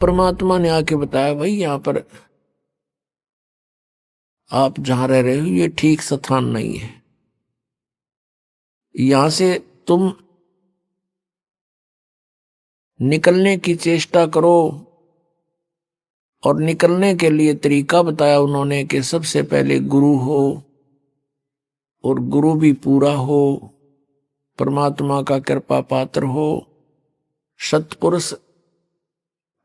परमात्मा ने आके बताया, भाई यहाँ पर आप जहां रह रहे हो ये ठीक स्थान नहीं है, यहां से तुम निकलने की चेष्टा करो। और निकलने के लिए तरीका बताया उन्होंने कि सबसे पहले गुरु हो, और गुरु भी पूरा हो, परमात्मा का कृपा पात्र हो, सत्पुरुष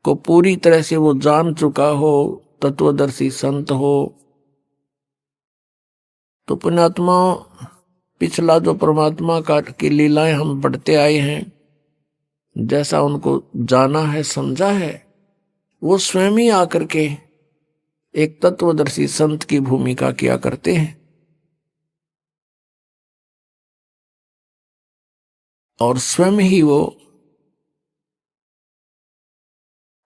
को पूरी तरह से वो जान चुका हो, तत्वदर्शी संत हो। तो पुण्यात्मा, पिछला जो परमात्मा का की लीलाएं हम पढ़ते आए हैं, जैसा उनको जाना है, समझा है, वो स्वयं ही आकर के एक तत्वदर्शी संत की भूमिका किया करते हैं। और स्वयं ही वो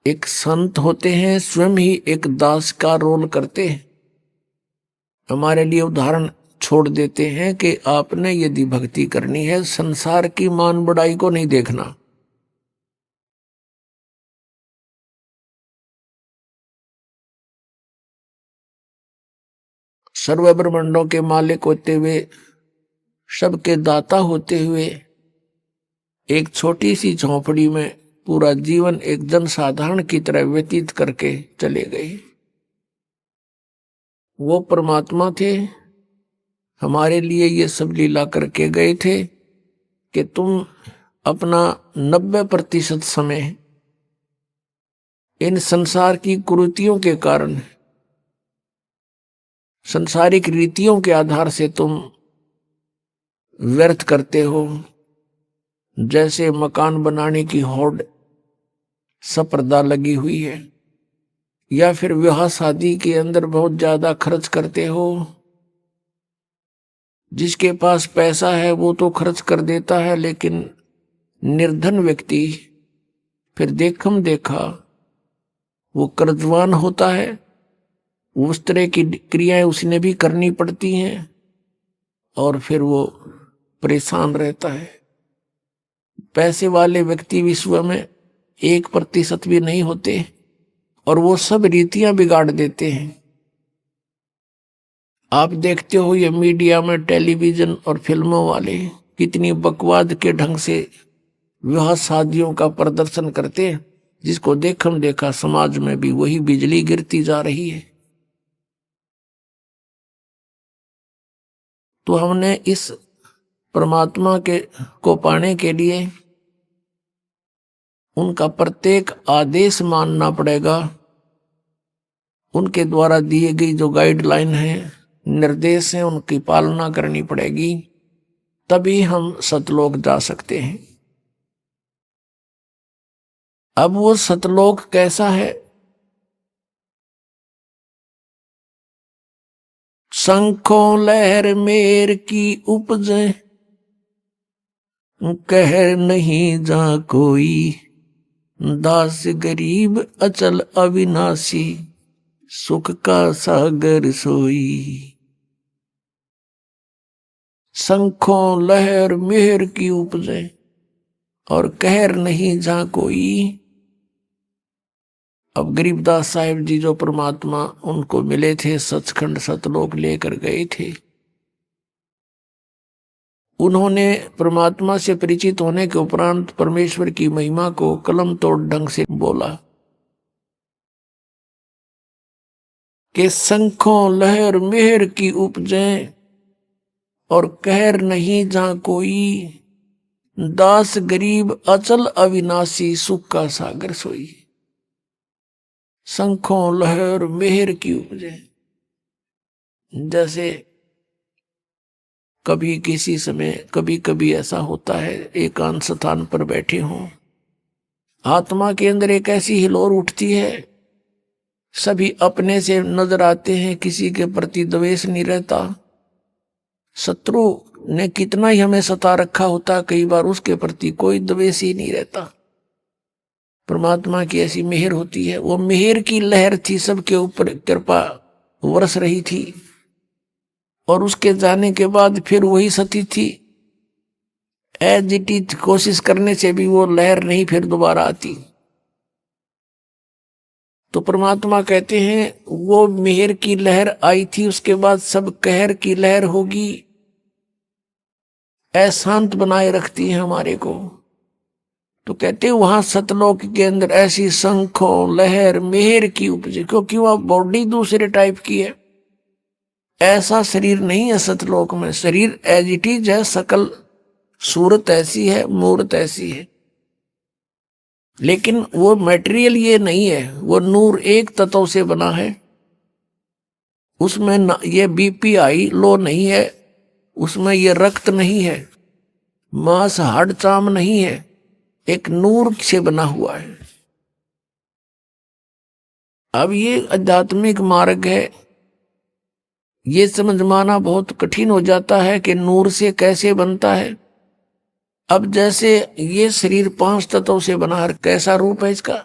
एक संत होते हैं, स्वयं ही एक दास का रोल करते हैं। हमारे लिए उदाहरण छोड़ देते हैं कि आपने यदि भक्ति करनी है, संसार की मान बढ़ाई को नहीं देखना। सर्व ब्रह्मांडों के मालिक होते हुए, सबके दाता होते हुए, एक छोटी सी झोंपड़ी में पूरा जीवन एक जनसाधारण की तरह व्यतीत करके चले गए। वो परमात्मा थे, हमारे लिए ये सब लीला करके गए थे कि तुम अपना 90% समय इन संसार की कुरीतियों के कारण, संसारिक रीतियों के आधार से तुम व्यर्थ करते हो। जैसे मकान बनाने की होड़ स्पर्धा लगी हुई है, या फिर विवाह शादी के अंदर बहुत ज्यादा खर्च करते हो। जिसके पास पैसा है वो तो खर्च कर देता है, लेकिन निर्धन व्यक्ति फिर देखम देखा वो कर्जवान होता है। उस तरह की क्रियाएं उसने भी करनी पड़ती हैं, और फिर वो परेशान रहता है। पैसे वाले व्यक्ति विश्व में 1% भी नहीं होते, और वो सब रीतियां बिगाड़ देते हैं। आप देखते हो ये मीडिया में, टेलीविजन और फिल्मों वाले कितनी बकवाद के ढंग से विवाह शादियों का प्रदर्शन करते हैं, जिसको देखम देखा समाज में भी वही बिजली गिरती जा रही है। तो हमने इस परमात्मा के को पाने के लिए उनका प्रत्येक आदेश मानना पड़ेगा। उनके द्वारा दिए गई जो गाइडलाइन है, निर्देश है, उनकी पालना करनी पड़ेगी, तभी हम सतलोक जा सकते हैं। अब वो सतलोक कैसा है? शंखों लहर मेर की उपजे, कहर नहीं जा कोई, दास गरीब अचल अविनाशी, सुख का सागर सोई। शंखों लहर मेहर की उपजे, और कहर नहीं जा कोई। अब गरीबदास साहिब जी जो परमात्मा उनको मिले थे, सचखंड सतलोक लेकर गए थे, उन्होंने परमात्मा से परिचित होने के उपरांत परमेश्वर की महिमा को कलम तोड़ ढंग से बोला कि शंखों लहर मेहर की उपजे, और कहर नहीं जा कोई, दास गरीब अचल अविनाशी, सुख का सागर सोई। शंखों लहर मेहर की उपजे, जैसे कभी किसी समय, कभी कभी ऐसा होता है, एकांत स्थान पर बैठे हों, आत्मा के अंदर एक ऐसी हिलोर उठती है, सभी अपने से नजर आते हैं, किसी के प्रति द्वेष नहीं रहता। शत्रु ने कितना ही हमें सता रखा होता, कई बार उसके प्रति कोई द्वेष ही नहीं रहता। परमात्मा की ऐसी मेहर होती है, वो मेहर की लहर थी, सबके ऊपर कृपा बरस रही थी। और उसके जाने के बाद फिर वही सती थी, एज इट इज कोशिश करने से भी वो लहर नहीं फिर दोबारा आती। तो परमात्मा कहते हैं वो मेहर की लहर आई थी, उसके बाद सब कहर की लहर होगी, अशांत बनाए रखती है हमारे को। तो कहते हैं वहां सतलोक के अंदर ऐसी शंखों लहर मेहर की उपजे, क्योंकि वह बॉडी दूसरे टाइप की है। ऐसा शरीर नहीं है सतलोक में, शरीर एज इट इज है, सकल सूरत ऐसी है, मूर्त ऐसी है, लेकिन वो मटेरियल ये नहीं है। वो नूर एक तत्व से बना है, उसमें ये बीपीआई लो नहीं है, उसमें ये रक्त नहीं है, मांस हाड़ चाम नहीं है, एक नूर से बना हुआ है। अब ये आध्यात्मिक मार्ग है, ये समझ माना बहुत कठिन हो जाता है कि नूर से कैसे बनता है। अब जैसे ये शरीर 5 तत्वों से बना है, कैसा रूप है इसका?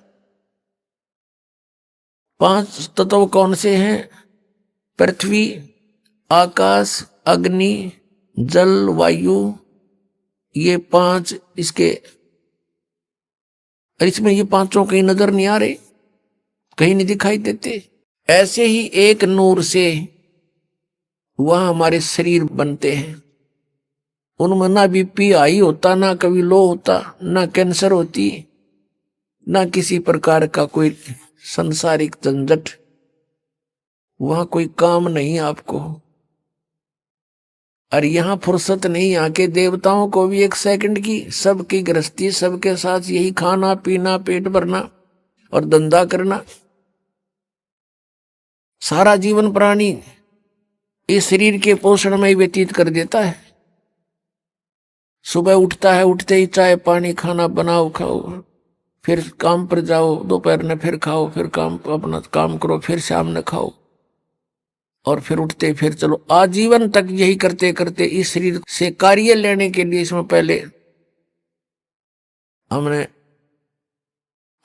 5 तत्व कौन से हैं? पृथ्वी, आकाश, अग्नि, जल, वायु, ये 5 इसके। इसमें ये पांचों कहीं नजर नहीं आ रहे, कहीं नहीं दिखाई देते। ऐसे ही एक नूर से वह हमारे शरीर बनते हैं। उनमें ना बीपी हाई होता, ना कभी लो होता, ना कैंसर होती, ना किसी प्रकार का कोई संसारिक झंझट, वहां कोई काम नहीं आपको। और यहां फुर्सत नहीं, यहाँ के देवताओं को भी 1 सेकंड की, सबकी गृहस्थी, सबके साथ यही खाना पीना, पेट भरना और धंधा करना। सारा जीवन प्राणी इस शरीर के पोषण में ही व्यतीत कर देता है। सुबह उठता है, उठते ही चाय पानी खाना बनाओ खाओ, फिर काम पर जाओ, दोपहर में फिर खाओ, फिर काम अपना काम करो, फिर शाम में खाओ, और फिर उठते फिर चलो, आजीवन तक यही करते करते इस शरीर से कार्य लेने के लिए इसमें पहले हमने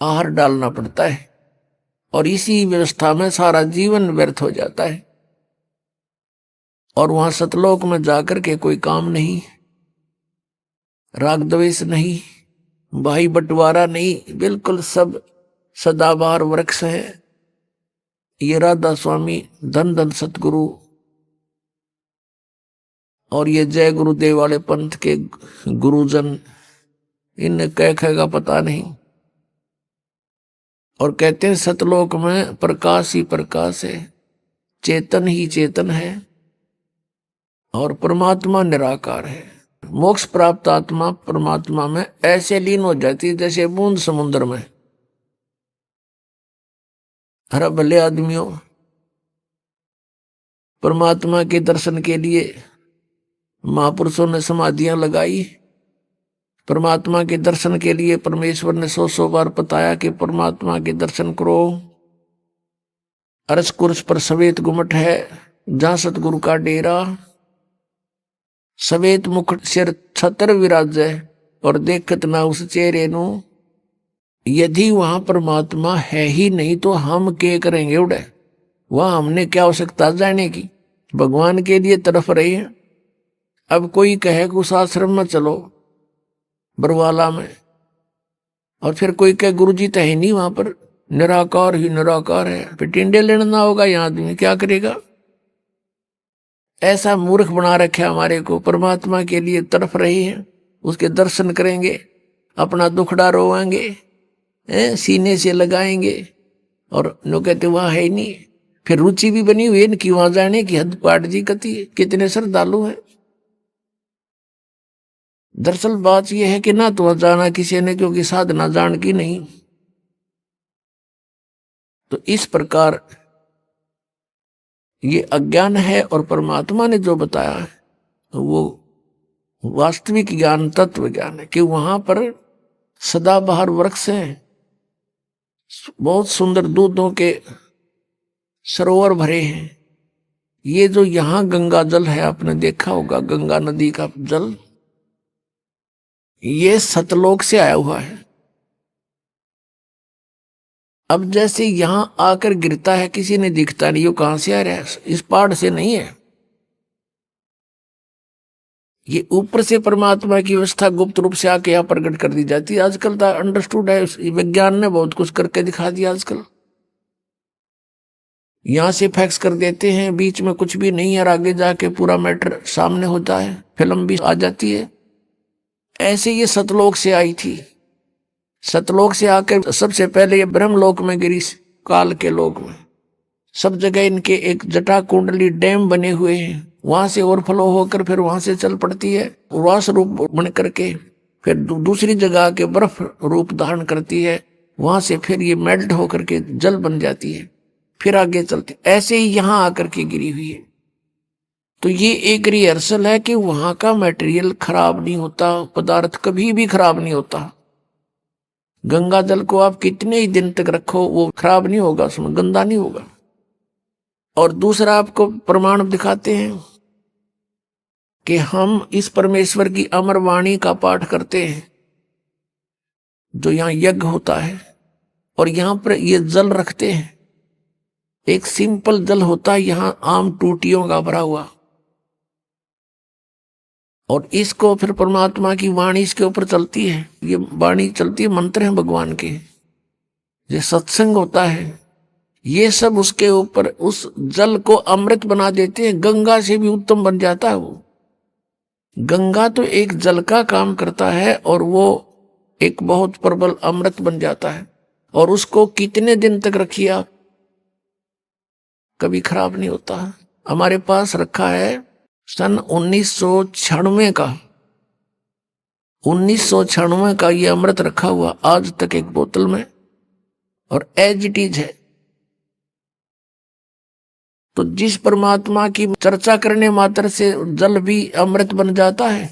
आहार डालना पड़ता है, और इसी व्यवस्था में सारा जीवन व्यर्थ हो जाता है। और वहां सतलोक में जाकर के कोई काम नहीं, राग द्वेष नहीं, भाई बंटवारा नहीं, बिल्कुल सब सदाबहार वृक्ष है। ये राधा स्वामी, धन धन सतगुरु और ये जय गुरुदेव वाले पंथ के गुरुजन, इन्हें कह का पता नहीं। और कहते हैं सतलोक में प्रकाश ही प्रकाश है, चेतन ही चेतन है, और परमात्मा निराकार है। मोक्ष प्राप्त आत्मा परमात्मा में ऐसे लीन हो जाती है जैसे बूंद समुद्र में। हर भले आदमियों, परमात्मा के दर्शन के लिए महापुरुषों ने समाधियां लगाई। परमात्मा के दर्शन के लिए परमेश्वर ने 100 बार बताया कि परमात्मा के दर्शन करो। अरस कुर्स पर सवेत गुमट है, जहां सतगुरु का डेरा, सवेत मुकुट सिर छतर विराजे, और देखत ना उस चेहरे नु। यदि वहां परमात्मा है ही नहीं तो हम क्या करेंगे उड़े? वहां हमने क्या आवश्यकता जाने की? भगवान के लिए तरफ रहे हैं। अब कोई कहे कि उस आश्रम में चलो बरवाला में, और फिर कोई कहे गुरु जी तो है नहीं वहां पर, निराकार ही निराकार है, फिर टिंडे लेना होगा, यहाँ आदमी क्या करेगा? ऐसा मूर्ख बना रखे हमारे को। परमात्मा के लिए तरफ रहे हैं, उसके दर्शन करेंगे, अपना दुखड़ा रोवाएंगे, सीने से लगाएंगे, और लोग कहते वहां है ही नहीं। फिर रुचि भी बनी हुई है कि वहां जाने की, हद पाट जी कती है, कितने श्रद्धालु है। दरअसल बात यह है कि ना तो जाना किसी ने, क्योंकि साधना जान की नहीं। तो इस प्रकार ये अज्ञान है, और परमात्मा ने जो बताया है वो वास्तविक ज्ञान, तत्व ज्ञान है कि वहां पर सदाबहार वृक्ष हैं, बहुत सुंदर दूधों के सरोवर भरे हैं। ये जो यहां गंगा जल है, आपने देखा होगा गंगा नदी का जल, ये सतलोक से आया हुआ है। अब जैसे यहां आकर गिरता है, किसी ने दिखता नहीं, वो कहां से आ रहा है? इस पहाड़ से नहीं है, ये ऊपर से परमात्मा की व्यवस्था गुप्त रूप से आके यहाँ प्रकट कर दी जाती है। आजकल तो अंडरस्टूड है, विज्ञान ने बहुत कुछ करके दिखा दिया आजकल। यहां से फैक्स कर देते हैं, बीच में कुछ भी नहीं है और आगे जाके पूरा मैटर सामने होता है, फिल्म भी आ जाती है। ऐसे ये सतलोक से आई थी। सतलोक से आकर सबसे पहले ये ब्रह्मलोक में गिरी, काल के लोक में। सब जगह इनके एक जटा कुंडली डैम बने हुए हैं, वहां से ओवरफ्लो होकर फिर वहां से चल पड़ती है उर्वास रूप बन करके, फिर दूसरी जगह के बर्फ रूप धारण करती है, वहां से फिर ये मेल्ट होकर के जल बन जाती है, फिर आगे चलती। ऐसे ही यहां आकर के गिरी हुई है। तो ये एक रिहर्सल है कि वहां का मटेरियल खराब नहीं होता, पदार्थ कभी भी खराब नहीं होता। गंगा जल को आप कितने ही दिन तक रखो वो खराब नहीं होगा, उसमें गंदा नहीं होगा। और दूसरा आपको प्रमाण दिखाते हैं कि हम इस परमेश्वर की अमर वाणी का पाठ करते हैं, जो यहां यज्ञ होता है, और यहां पर ये जल रखते हैं। एक सिंपल जल होता है यहां आम टूटियों का भरा हुआ, और इसको फिर परमात्मा की वाणी इसके ऊपर चलती है। ये वाणी चलती है, मंत्र है भगवान के, ये सत्संग होता है। ये सब उसके ऊपर उस जल को अमृत बना देते हैं। गंगा से भी उत्तम बन जाता है वो। गंगा तो एक जल का काम करता है और वो एक बहुत प्रबल अमृत बन जाता है। और उसको कितने दिन तक रखिए आप, कभी खराब नहीं होता। हमारे पास रखा है सन 1996 का, 1996 का ये अमृत रखा हुआ आज तक एक बोतल में, और एज इट इज है। तो जिस परमात्मा की चर्चा करने मात्र से जल भी अमृत बन जाता है,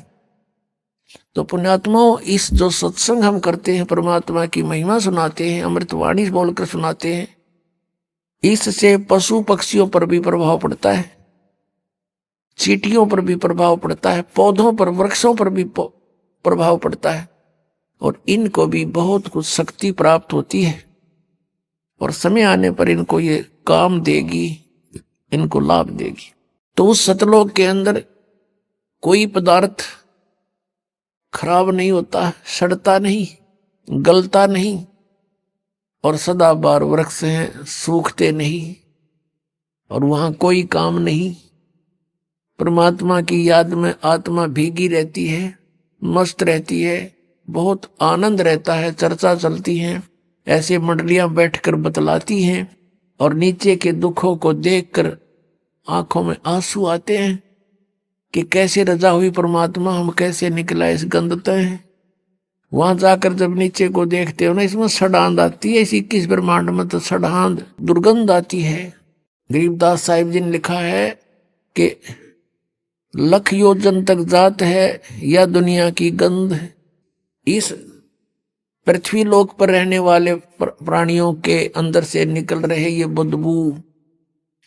तो पुण्यात्माओं इस जो सत्संग हम करते हैं, परमात्मा की महिमा सुनाते हैं, अमृतवाणी बोलकर सुनाते हैं, इससे पशु पक्षियों पर भी प्रभाव पड़ता है, चींटियों पर भी प्रभाव पड़ता है, पौधों पर, वृक्षों पर भी प्रभाव पड़ता है, और इनको भी बहुत कुछ शक्ति प्राप्त होती है, और समय आने पर इनको ये काम देगी, इनको लाभ देगी। तो उस सतलोक के अंदर कोई पदार्थ खराब नहीं होता, सड़ता नहीं, गलता नहीं, और सदाबहार वृक्ष हैं, सूखते नहीं, और वहां कोई काम नहीं। परमात्मा की याद में आत्मा भीगी रहती है, मस्त रहती है, बहुत आनंद रहता है, चर्चा चलती है, ऐसे मंडलियां बैठकर बतलाती हैं, और नीचे के दुखों को देखकर आंखों में आंसू आते हैं कि कैसे रजा हुई परमात्मा, हम कैसे निकला इस गंदते हैं। वहां जाकर जब नीचे को देखते हो ना, इसमें सड़ांध आती है, इस 21 ब्रह्मांड में तो सड़ांध दुर्गंध आती है। गरीबदास साहिब जी ने लिखा है कि लख योजन तक जात है या दुनिया की गंध। इस पृथ्वी लोक पर रहने वाले प्राणियों के अंदर से निकल रहे ये बदबू,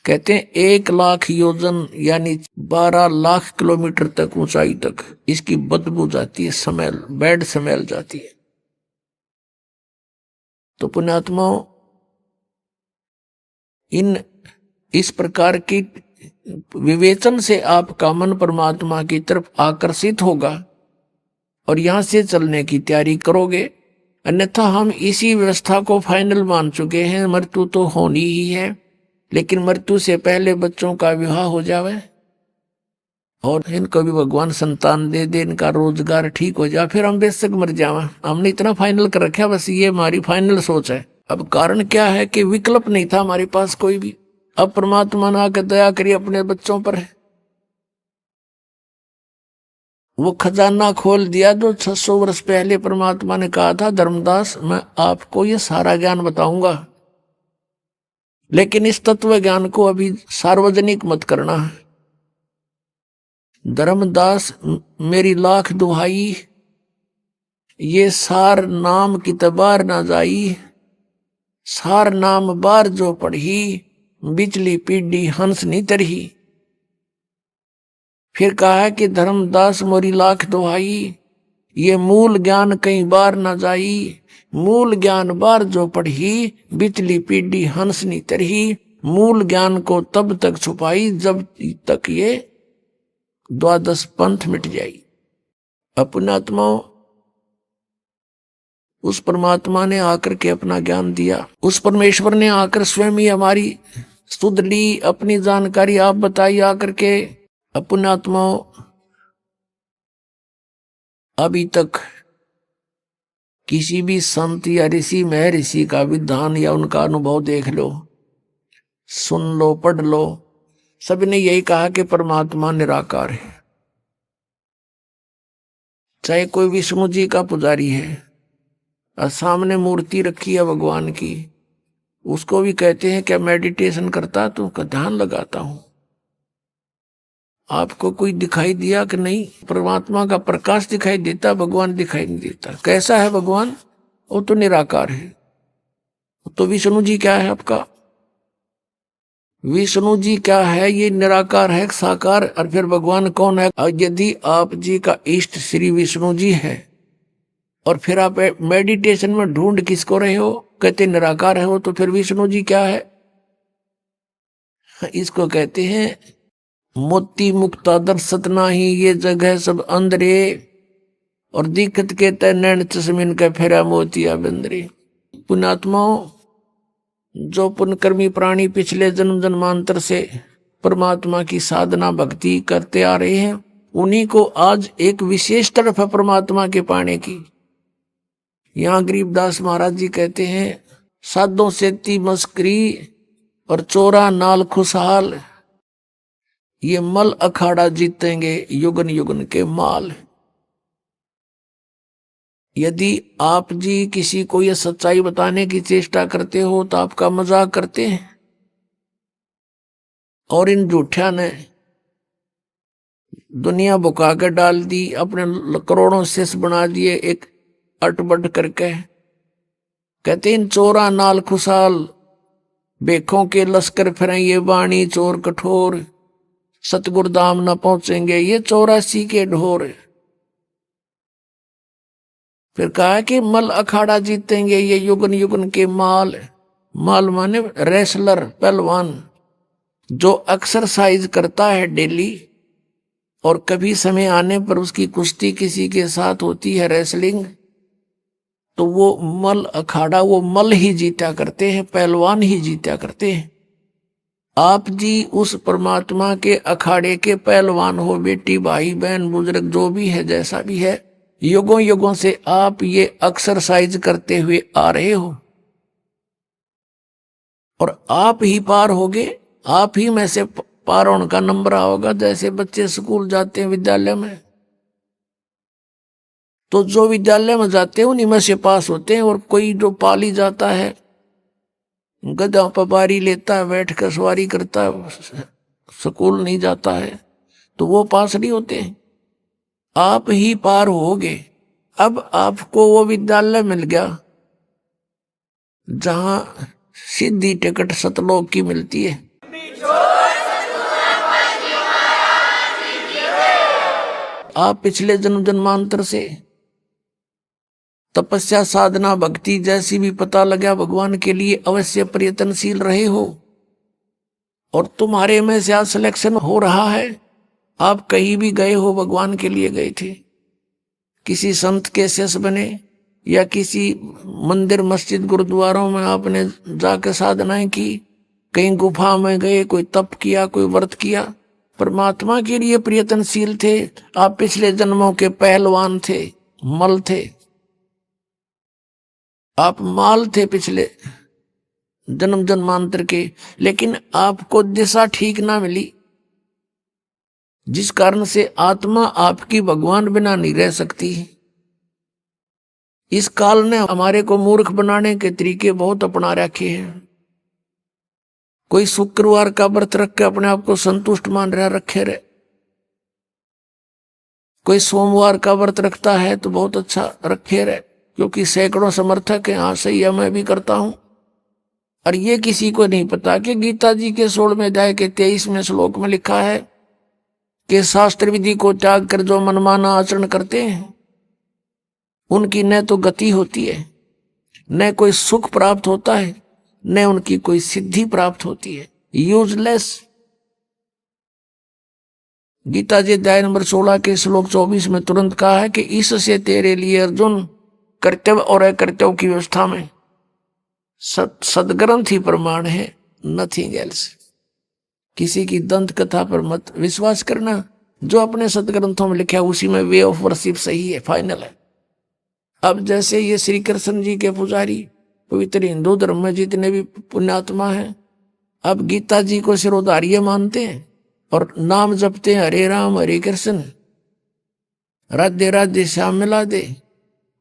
कहते हैं 1,00,000 योजन यानी 12 लाख किलोमीटर तक ऊंचाई तक इसकी बदबू जाती है, स्मेल, बैड स्मेल जाती है। तो पुण्यात्माओं, इस प्रकार की विवेचन से आपका मन परमात्मा की तरफ आकर्षित होगा और यहां से चलने की तैयारी करोगे। अन्यथा हम इसी व्यवस्था को फाइनल मान चुके हैं, मृत्यु तो होनी ही है, लेकिन मृत्यु से पहले बच्चों का विवाह हो जावे और इनको भी भगवान संतान दे दे, इनका रोजगार ठीक हो जाए, फिर हम बेशक मर जावा। हमने इतना फाइनल कर रखा, बस ये हमारी फाइनल सोच है। अब कारण क्या है कि विकल्प नहीं था हमारे पास कोई भी। अब परमात्मा ने आकर दया करी अपने बच्चों पर है, वो खजाना खोल दिया जो 600 वर्ष पहले परमात्मा ने कहा था, धर्मदास मैं आपको ये सारा ज्ञान बताऊंगा, लेकिन इस तत्व ज्ञान को अभी सार्वजनिक मत करना है। धर्मदास मेरी लाख दुहाई, ये सार नाम की तबार ना जाई, सार नाम बार जो पढ़ी, बिचली पीढ़ी हंस नहीं तरही। फिर कहा है कि धर्मदास मोरी लाख दुहाई, ये मूल ज्ञान कई बार ना जाई, मूल ज्ञान बार जो पढ़ी, बिचली पीढ़ी हंस नहीं तरही। मूल ज्ञान को तब तक छुपाई जब तक ये द्वादश पंथ मिट जाई। अपनात्माओं, उस परमात्मा ने आकर के अपना ज्ञान दिया, उस परमेश्वर ने आकर स्वयं ही हमारी सुधली अपनी जानकारी आप बताइए आकर के। अपने आत्माओं, अभी तक किसी भी संत या ऋषि महर्षि का विधान या उनका अनुभव देख लो, सुन लो, पढ़ लो, सभी ने यही कहा कि परमात्मा निराकार है। चाहे कोई विष्णु जी का पुजारी है और सामने मूर्ति रखी है भगवान की, उसको भी कहते हैं क्या मेडिटेशन करता, तो का ध्यान लगाता हूं। आपको कोई दिखाई दिया कि नहीं? परमात्मा का प्रकाश दिखाई देता, भगवान दिखाई नहीं देता। कैसा है भगवान? वो तो निराकार है। तो विष्णु जी क्या है आपका? विष्णु जी क्या है? ये निराकार है, साकार। और फिर भगवान कौन है? यदि आप जी का इष्ट श्री विष्णु जी है और फिर आप मेडिटेशन में ढूंढ किसको रहे हो, कहते निराकार है हो, तो फिर विष्णु जी क्या है? इसको कहते हैं मोती मुक्ता दर्शत नाही, ये जगह सब अंदरे, और दिक्कत के तय नैन चश्मिन का फेरा मोतिया बंदरे। पुण्यात्माओं, जो पुण्यकर्मी प्राणी पिछले जन्म जन्मांतर से परमात्मा की साधना भक्ति करते आ रहे हैं, उन्हीं को आज एक विशेष तरफ है परमात्मा के पाने की। यहाँ गरीबदास महाराज जी कहते हैं, साधों से ती मस्करी और चोरा नाल खुशहाल, ये मल अखाड़ा जीतेंगे युगन युगन के माल। यदि आप जी किसी को यह सच्चाई बताने की चेष्टा करते हो तो आपका मजाक करते हैं, और इन झूठा ने दुनिया बुका कर डाल दी, अपने करोड़ों शिष्य बना दिए एक अटबट करके। कहते इन चोरा नाल खुशहाल, बेखों के लश्कर फिरें ये वाणी चोर कठोर, सतगुरु धाम न पहुंचेंगे ये 84 के ढोर। फिर कहा कि मल अखाड़ा जीतेंगे ये युगन युगन के माल। माल माने रेसलर, पहलवान, जो एक्सरसाइज करता है डेली और कभी समय आने पर उसकी कुश्ती किसी के साथ होती है, रेसलिंग, तो वो मल अखाड़ा, वो मल ही जीता करते हैं, पहलवान ही जीता करते हैं। आप जी उस परमात्मा के अखाड़े के पहलवान हो, बेटी भाई बहन बुजुर्ग जो भी है, जैसा भी है, युगों युगों से आप ये एक्सरसाइज करते हुए आ रहे हो, और आप ही पार होगे, आप ही में से पार होने का नंबर आओगा। जैसे बच्चे स्कूल जाते हैं विद्यालय में, तो जो विद्यालय में जाते हैं उन्हीं में से पास होते हैं, और कोई जो पाली जाता है, गधा पर बारी लेता है, बैठ कर सवारी करता है, स्कूल नहीं जाता है, तो वो पास नहीं होते हैं। आप ही पार होगे। अब आपको वो विद्यालय मिल गया जहां सीधी टिकट सतलोक की मिलती है। आप पिछले जन्म जन्मांतर से तपस्या साधना भक्ति जैसी भी पता लगा भगवान के लिए अवश्य प्रयत्नशील रहे हो, और तुम्हारे में से आज सिलेक्शन हो रहा है। आप कहीं भी गए हो, भगवान के लिए गए थे, किसी संत के शिष्य बने, या किसी मंदिर मस्जिद गुरुद्वारों में आपने जाकर साधनाएं की, कहीं गुफा में गए, कोई तप किया, कोई व्रत किया, परमात्मा के लिए प्रयत्नशील थे। आप पिछले जन्मों के पहलवान थे, मल थे, आप माल थे पिछले जन्म जन्मांतर के, लेकिन आपको दिशा ठीक ना मिली, जिस कारण से आत्मा आपकी भगवान बिना नहीं रह सकती। इस काल ने हमारे को मूर्ख बनाने के तरीके बहुत अपना रखे हैं। कोई शुक्रवार का व्रत रख के अपने आप को संतुष्ट मान रहा, रखे रहे। कोई सोमवार का व्रत रखता है तो बहुत अच्छा, रखे रहे, क्योंकि सैकड़ों समर्थक हैं, हाँ सही है, मैं भी करता हूं। और ये किसी को नहीं पता कि गीता जी के 16वें अध्याय के 23वें श्लोक में लिखा है कि शास्त्र विधि को त्याग कर जो मनमाना आचरण करते हैं, उनकी न तो गति होती है, न कोई सुख प्राप्त होता है, न उनकी कोई सिद्धि प्राप्त होती है। यूजलेस। गीता जी अध्याय नंबर 16 के श्लोक 24 में तुरंत कहा है कि इससे तेरे लिए अर्जुन कर्तव्य और अकर्तव्य की व्यवस्था में सदग्रंथ ही प्रमाण है, नथिंग एल्स। किसी की दंत कथा पर मत विश्वास करना। जो अपने सदग्रंथों में लिखा है उसी में वे ऑफ वर्शिप सही है, फाइनल है। अब जैसे ये श्री कृष्ण जी के पुजारी पवित्र हिंदू धर्म में जितने भी पुण्यात्मा हैं, अब गीता जी को सिरोधार्य मानते हैं और नाम जपते हैं हरे राम हरे कृष्ण, राधे राधे श्याम मिला दे,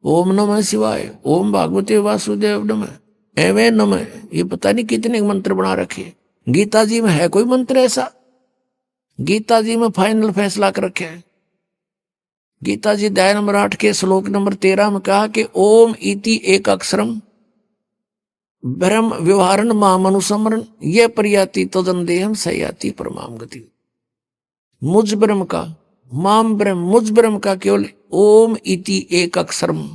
ओम नमः शिवाय, ओम भागवते वासुदेव नमः, एवं नमः। ये पता नहीं कितने मंत्र बना रखे। गीता जी में है कोई मंत्र ऐसा? गीता जी में फाइनल फैसला कर रखे है। गीता जी अध्याय नंबर 8 के श्लोक नंबर 13 में कहा कि ओम इति एक अक्षरम ब्रह्म व्यवहारण मामनुसमरण ये प्रयाति तदन देहम सयाति परमाम गति। मुझ ब्रह्म का, माम ब्रह्म, मुझ ब्रह्म का केवल ओम इति एक अक्षरम,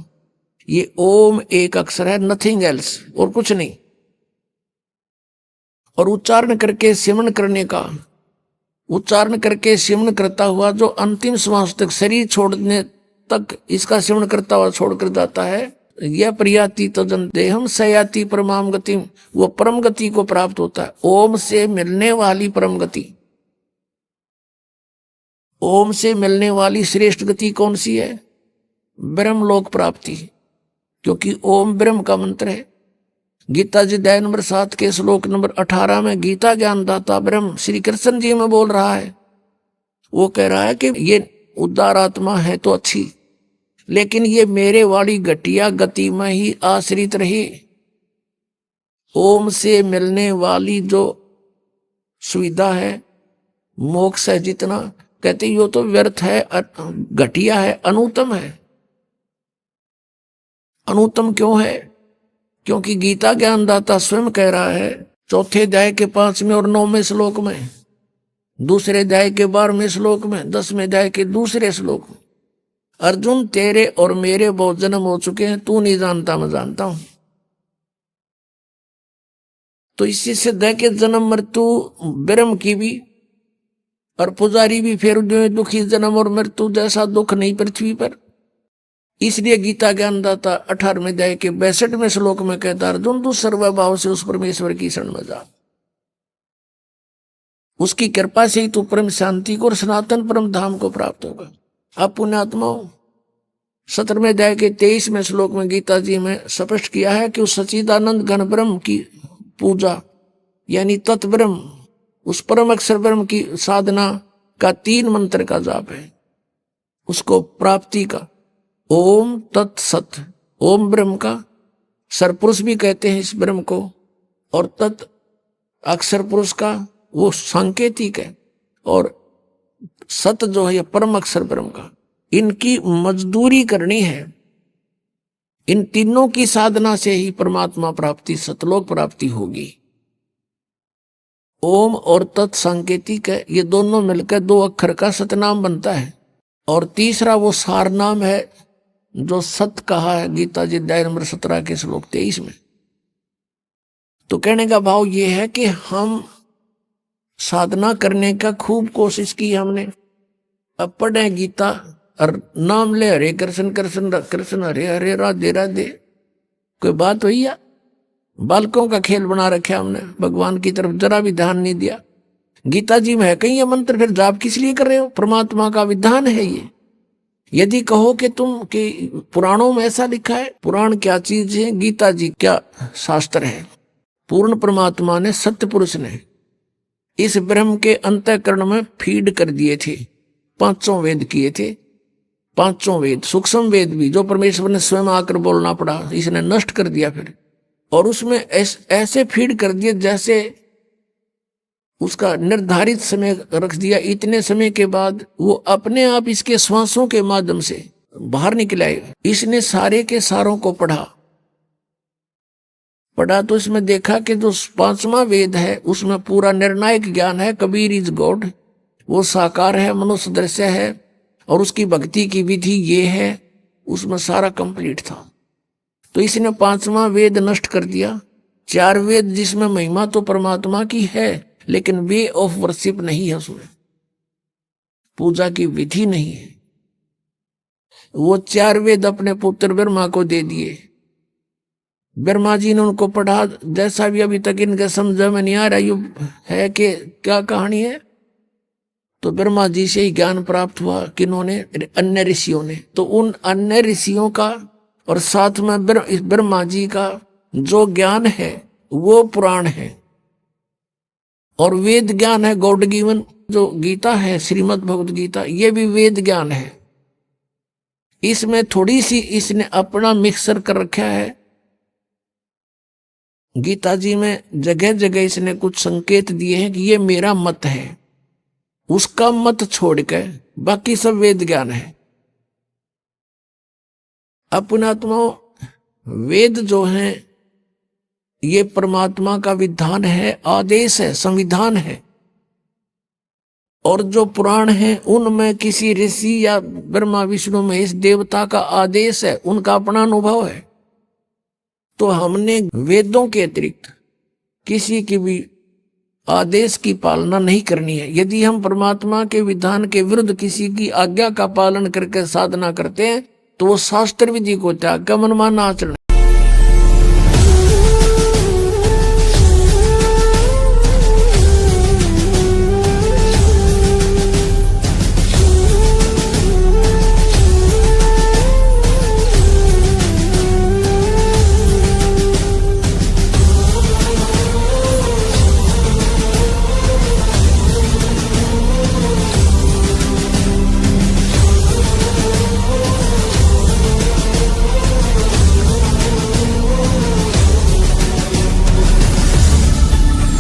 ये ओम एक अक्षर है, नथिंग एल्स, और कुछ नहीं। और उच्चारण करके सिमरण करने का, उच्चारण करके सिमरण करता हुआ जो अंतिम श्वास तक, शरीर छोड़ने तक इसका सिमरण करता हुआ छोड़कर जाता है, यह प्रयाति तदन देहम सयाति परमाम गति, वो परम गति को प्राप्त होता है। ओम से मिलने वाली परम गति, ओम से मिलने वाली श्रेष्ठ गति कौन सी है? ब्रह्मलोक प्राप्ति, क्योंकि ओम ब्रह्म का मंत्र है। गीता जी अध्याय नंबर 7 के श्लोक नंबर 18 में गीता ज्ञानदाता ब्रह्म श्री कृष्ण जी में बोल रहा है। वो कह रहा है कि ये उदार आत्मा है तो अच्छी, लेकिन ये मेरे वाली घटिया गति में ही आश्रित रही। ओम से मिलने वाली जो सुविधा है, मोक्ष है, जितना कहते यो तो व्यर्थ है, घटिया है, अनुत्तम है। अनुत्तम क्यों है? क्योंकि गीता ज्ञानदाता स्वयं कह रहा है चौथे अध्याय के 5वें और 9वें श्लोक में, दूसरे अध्याय के 12वें श्लोक में, 10वें अध्याय के दूसरे श्लोक में, अर्जुन तेरे और मेरे बहुत जन्म हो चुके हैं, तू नहीं जानता मैं जानता हूं। तो इसी सिद्ध है कि जन्म मृत्यु ब्रह्म की भी और पुजारी भी फिर जो दुखी, जन्म और मृत्यु जैसा दुख नहीं पृथ्वी पर। इसलिए गीता ज्ञानदाता 18वें अध्याय के 62वें श्लोक में कहता अर्जुन तू सर्वभाव से उस परमेश्वर की शरण में जा, उसकी कृपा से ही तू परम शांति को और सनातन परम धाम को प्राप्त होगा। अब पुण्यात्माओं 17वें अध्याय के 23वें श्लोक में गीता जी में स्पष्ट किया है कि उस सच्चिदानंद घन ब्रह्म की पूजा यानी तत्ब्रह्म, उस परम अक्षर ब्रह्म की साधना का 3 मंत्र का जाप है, उसको प्राप्ति का। ओम तत्सत, ओम ब्रह्म का सरपुरुष भी कहते हैं इस ब्रह्म को, और तत् अक्षर पुरुष का वो सांकेतिक है, और सत जो है परम अक्षर ब्रह्म का। इनकी मजदूरी करनी है। इन तीनों की साधना से ही परमात्मा प्राप्ति, सतलोक प्राप्ति होगी। ओम और तत् सांकेतिक है, ये दोनों मिलकर 2 अक्षर का सतनाम बनता है। और तीसरा वो सार नाम है जो सत कहा है गीता जी अध्याय नंबर 17 के श्लोक 23 में। तो कहने का भाव ये है कि हम साधना करने का खूब कोशिश की हमने, अब पढ़े गीता और नाम ले हरे कृष्ण कृष्ण कृष्ण हरे हरे राधे राधे, कोई बात हुई? या बालकों का खेल बना रखा हमने, भगवान की तरफ जरा भी ध्यान नहीं दिया। गीता जी में है कहीं ये मंत्र, फिर जाप किस लिए कर रहे हो? परमात्मा का विधान है ये। यदि कहो कि तुम कि पुराणों में ऐसा लिखा है, पुराण क्या चीज है, गीता जी क्या शास्त्र है? पूर्ण परमात्मा ने, सत्य पुरुष ने इस ब्रह्म के अंतःकरण में फीड कर दिए थे, 5 वेद किए थे। 5 वेद, सूक्ष्म वेद भी जो परमेश्वर ने स्वयं आकर बोलना पड़ा, इसने नष्ट कर दिया फिर, और उसमें ऐसे फीड कर दिए जैसे उसका निर्धारित समय रख दिया। इतने समय के बाद वो अपने आप इसके श्वासों के माध्यम से बाहर निकल आए। इसने सारे के सारों को पढ़ा तो इसमें देखा कि जो 5वां वेद है उसमें पूरा निर्णायक ज्ञान है, कबीर इज गॉड, वो साकार है, मनुष्य दृश्य है, और उसकी भक्ति की विधि ये है, उसमें सारा कंप्लीट था। तो इसने 5वां वेद नष्ट कर दिया। 4 वेद जिसमें महिमा तो परमात्मा की है, लेकिन वे ऑफ वर्शिप नहीं है, उसमें पूजा की विधि नहीं है। वो 4 वेद अपने पुत्र ब्रह्मा को दे दिए, ब्रह्मा जी ने उनको पढ़ा, जैसा भी अभी तक इनके समझ में नहीं आ रहा ये है कि क्या कहानी है, तो ब्रह्मा जी से ही ज्ञान प्राप्त हुआ, किन्होंने, अन्य ऋषियों ने। तो उन अन्य ऋषियों का और साथ में ब्रह्मा जी का जो ज्ञान है वो पुराण है, और वेद ज्ञान है गॉड गिवन। जो गीता है, श्रीमद् भगवद गीता, ये भी वेद ज्ञान है। इसमें थोड़ी सी इसने अपना मिक्सर कर रखा है। गीता जी में जगह जगह इसने कुछ संकेत दिए हैं कि ये मेरा मत है, उसका मत छोड़कर बाकी सब वेद ज्ञान है। अपनात्मा वेद जो है ये परमात्मा का विधान है, आदेश है, संविधान है। और जो पुराण है उनमें किसी ऋषि या ब्रह्मा विष्णु महेश देवता का आदेश है, उनका अपना अनुभव है। तो हमने वेदों के अतिरिक्त किसी की भी आदेश की पालना नहीं करनी है। यदि हम परमात्मा के विधान के विरुद्ध किसी की आज्ञा का पालन करके साधना करते हैं तो वो शास्त्र विधि को त्याग कर मनमाना आचरण